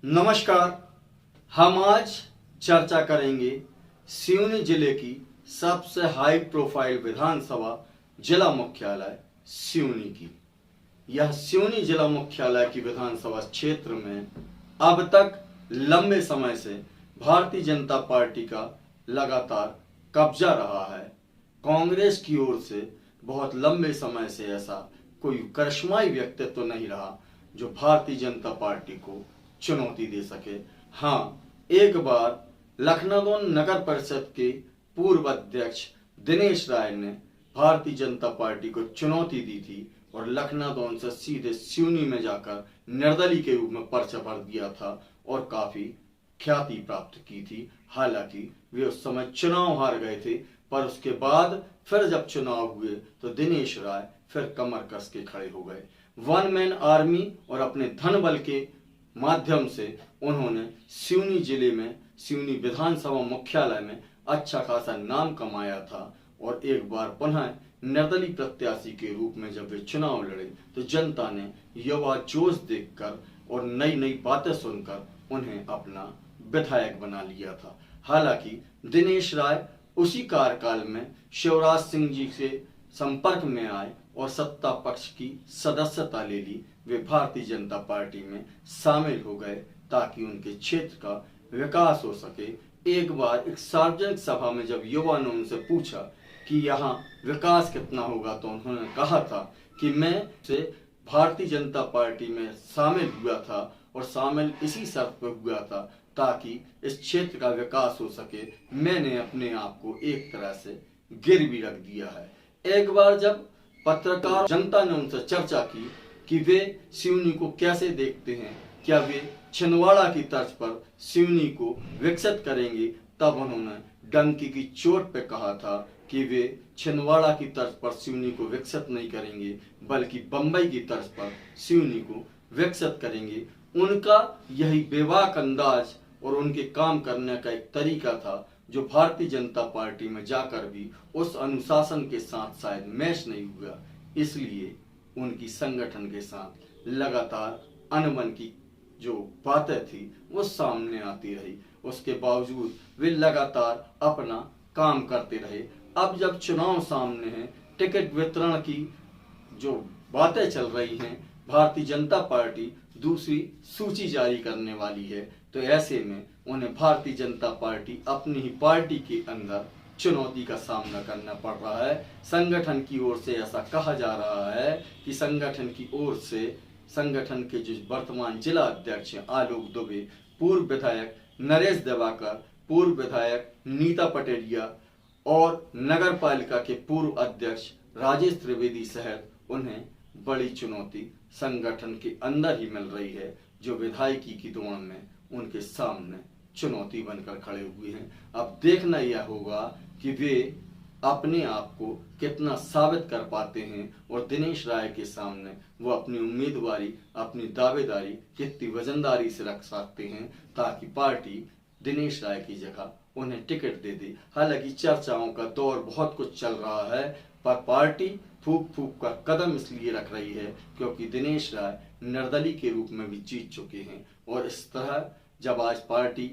नमस्कार। हम आज चर्चा करेंगे सिवनी जिले की सबसे हाई प्रोफाइल विधानसभा जिला मुख्यालय सिवनी की। यह सिवनी जिला मुख्यालय की विधानसभा क्षेत्र में अब तक लंबे समय से भारतीय जनता पार्टी का लगातार कब्जा रहा है। कांग्रेस की ओर से बहुत लंबे समय से ऐसा कोई करिश्माई व्यक्तित्व तो नहीं रहा जो भारतीय जनता पार्टी को चुनौती दे सके। हाँ, एक बार लखनऊ नगर परिषद के पूर्व अध्यक्ष दिनेश राय ने भारतीय जनता पार्टी को चुनौती दी थी और लखनऊ से सीधे सिवनी में जाकर निर्दलीय के रूप में पर्चा भर दिया था और काफी ख्याति प्राप्त की थी। हालांकि वे उस समय चुनाव हार गए थे, पर उसके बाद फिर जब चुनाव हुए तो दिनेश राय फिर कमर कस के खड़े हो गए। वन मैन आर्मी और अपने धन बल के माध्यम से उन्होंने सिवनी जिले में सिवनी विधानसभा मुख्यालय में अच्छा खासा नाम कमाया था और एक बार पुनः निर्दलीय प्रत्याशी के रूप में जब वे चुनाव लड़े तो जनता ने युवा जोश देखकर और नई नई बातें सुनकर उन्हें अपना विधायक बना लिया था। हालांकि दिनेश राय उसी कार्यकाल में शिवराज सिंह जी से संपर्क में आए और सत्ता पक्ष की सदस्यता ले ली। वे भारतीय जनता पार्टी में शामिल हो गए ताकि उनके क्षेत्र का विकास हो सके। एक बार एक सार्वजनिक सभा में जब युवा ने उनसे पूछा कि यहाँ विकास कितना होगा तो उन्होंने कहा था कि मैं से भारतीय जनता पार्टी में शामिल हुआ था और शामिल इसी शर्त पर हुआ था ताकि इस क्षेत्र का विकास हो सके। मैंने अपने आप को एक तरह से गिरवी रख दिया है। एक बार जब पत्रकार जनता ने उनसे चर्चा की कि वे सिवनी को कैसे देखते हैं, क्या वे छिंदवाड़ा की तर्ज पर सिवनी को विकसित करेंगे, तब उन्होंने डंकी की चोट पे कहा था कि वे छिंदवाड़ा की तर्ज पर सिवनी को विकसित नहीं करेंगे बल्कि बंबई की तर्ज पर सिवनी को विकसित करेंगे। उनका यही बेबाक अंदाज और उनके काम करने का एक तरीका था जो भारतीय जनता पार्टी में जाकर भी उस अनुशासन के साथ शायद मैच नहीं हुआ। इसलिए उनकी संगठन के साथ लगातार अनबन की जो बातें थी वो सामने आती रही। उसके बावजूद वे लगातार अपना काम करते रहे। अब जब चुनाव सामने है, टिकट वितरण की जो बातें चल रही हैं, भारतीय जनता पार्टी दूसरी सूची जारी करने वाली है, तो ऐसे में उन्हें भारतीय जनता पार्टी अपनी ही पार्टी के अंदर चुनौती का सामना करना पड़ रहा है। संगठन की ओर से ऐसा कहा जा रहा है कि संगठन की ओर से संगठन के जो वर्तमान जिला अध्यक्ष हैं आलोक दुबे, पूर्व विधायक नरेश दिवाकर, पूर्व विधायक नीता पटेलिया और नगर पालिका के पूर्व अध्यक्ष राजेश त्रिवेदी सहित उन्हें बड़ी चुनौती संगठन के अंदर ही मिल रही है, जो विधायकी की दौड़ में उनके सामने चुनौती बनकर खड़े हुए हैं। अब देखना यह होगा कि वे अपने आप को कितना साबित कर पाते हैं और दिनेश राय के सामने वो अपनी उम्मीदवारी, अपनी दावेदारी कितनी वजनदारी से रख सकते हैं ताकि पार्टी दिनेश राय की जगह उन्हें टिकट दे दे। हालांकि चर्चाओं का दौर बहुत कुछ चल रहा है, पर पार्टी फूक फूक कर कदम इसलिए रख रही है क्योंकि दिनेश राय निर्दलीय के रूप में भी जीत चुके हैं। और इस तरह जब आज पार्टी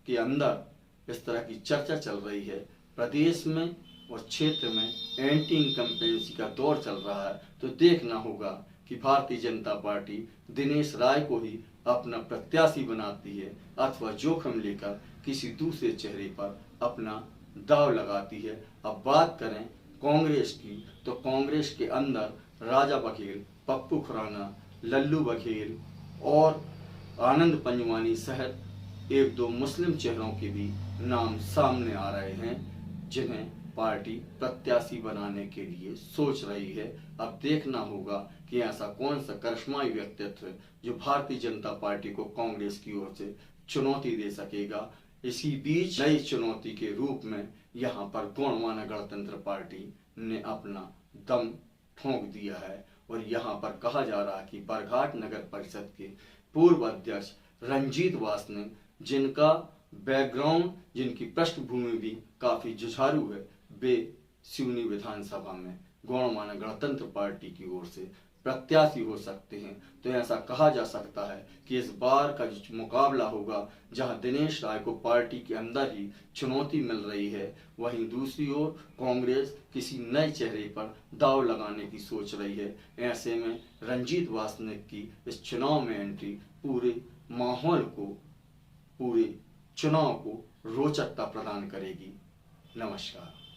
के अंदर इस तरह की चर्चा चल रही है, प्रदेश में और क्षेत्र में एंटी इनकम्पेंसी का दौर चल रहा है, तो देखना होगा कि भारतीय जनता पार्टी दिनेश राय को ही अपना प्रत्याशी बनाती है अथवा जोखिम लेकर किसी दूसरे चेहरे पर अपना दाव लगाती है। अब बात करें कांग्रेस की, तो कांग्रेस के अंदर राजा बघेल, पप्पू खुराना, लल्लू बघेल और आनंद पंजवानी सहित एक दो मुस्लिम चेहरों के भी नाम सामने आ रहे हैं जिन्हें पार्टी प्रत्याशी बनाने के लिए सोच रही है। अब देखना होगा कि ऐसा कौन सा करिश्माई व्यक्तित्व जो भारतीय जनता पार्टी को कांग्रेस की ओर से चुनौती दे सकेगा। इसी बीच नई चुनौती के रूप में यहाँ पर गौणमाना गणतंत्र पार्टी ने अपना दम ठोंक दिया है और यहाँ पर कहा जा रहा है कि बरघाट नगर परिषद के पूर्व अध्यक्ष रंजीत वास ने, जिनका बैकग्राउंड, जिनकी पृष्ठभूमि भी काफी जुझारू है, वे सिवनी विधानसभा में गौणमाना गणतंत्र पार्टी की ओर से प्रत्याशी हो सकते हैं। तो ऐसा कहा जा सकता है कि इस बार का जो मुकाबला होगा, जहां दिनेश राय को पार्टी के अंदर ही चुनौती मिल रही है, वहीं दूसरी ओर कांग्रेस किसी नए चेहरे पर दांव लगाने की सोच रही है। ऐसे में रंजीत वासनिक की इस चुनाव में एंट्री पूरे माहौल को, पूरे चुनाव को रोचकता प्रदान करेगी। नमस्कार।